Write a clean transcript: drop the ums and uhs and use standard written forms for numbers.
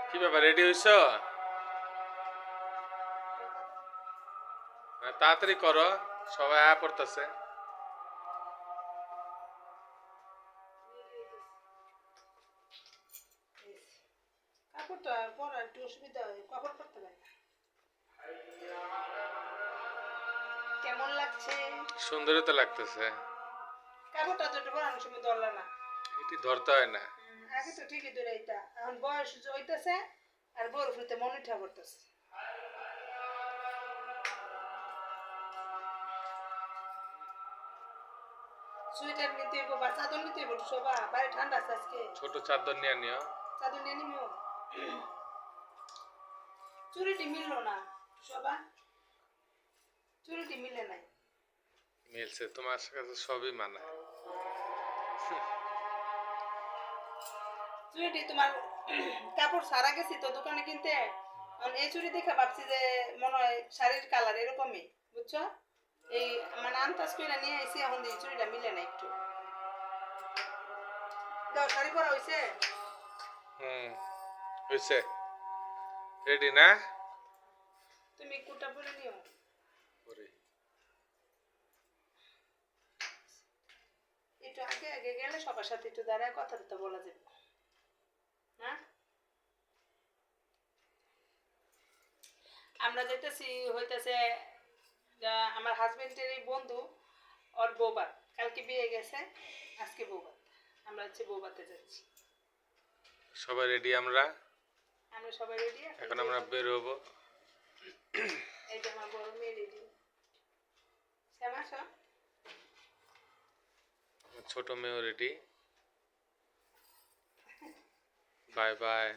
কি ব্যাপার, রেডি হইছো? তাড়াতাড়ি করো, সবাই আয়া পড়তেছে। কাপড়টা পরা একটু অসুবিধা হয়, কাপড় পরতে পারি না। কেমন লাগছে? সুন্দরই তো লাগতেছে। কাপড়টা তো একটু পরানোর সময় ধরলা না। এটি ধরতে হয় না। আগে তো ঠিকই ধরে এটা, এখন বয়স হইতেছে আর বড় ফুলতে মন উঠা পড়তেছে। সোয়েটার নিতে হইব বা চাদর নিতে হইব, শোভা বাইরে ঠান্ডা আছে আজকে। ছোট চাদর নিয়ে নিও। চাদর নিয়ে নিমিও। চুরিটি মিললো না শোভা, চুরিটি মিলে নাই। মিলছে, তোমার কাছে সবই মানায়। চুরিটি তোমার কাপড় সারা গেছি তো দোকানে কিনতে, এই চুড়ি দেখে ভাবছি যে মনে হয় শাড়ির কালার এরকমই, বুঝছো? এই মানে আন্দাজ করে নিয়ে আইসি, এখন দিয়ে চুড়িটা মিলে না একটু। দাও, শাড়ি পরা হয়েছে? হয়েছে, রেডি না? তুমি কুর্তা পরে নিও। একটু আগে আগে গেলে সবার সাথে একটু দাঁড়ায় কথা তো বলা যাবে। হ্যাঁ, আমরা যেতেছি হইতেছে আমার হাজবেন্ডের বন্ধু, ওর বৌবাত, কালকে বিয়ে গেছে, আজকে বৌবাত, আমরা হচ্ছে বৌবাতে যাচ্ছি। সবাই রেডি? আমরা সবাই রেডি। এখন আমরা বের হব। এই যে আমার বড় মেয়ে রেডি। শ্যামাশা, ছোট মেয়েও রেডি। Bye bye.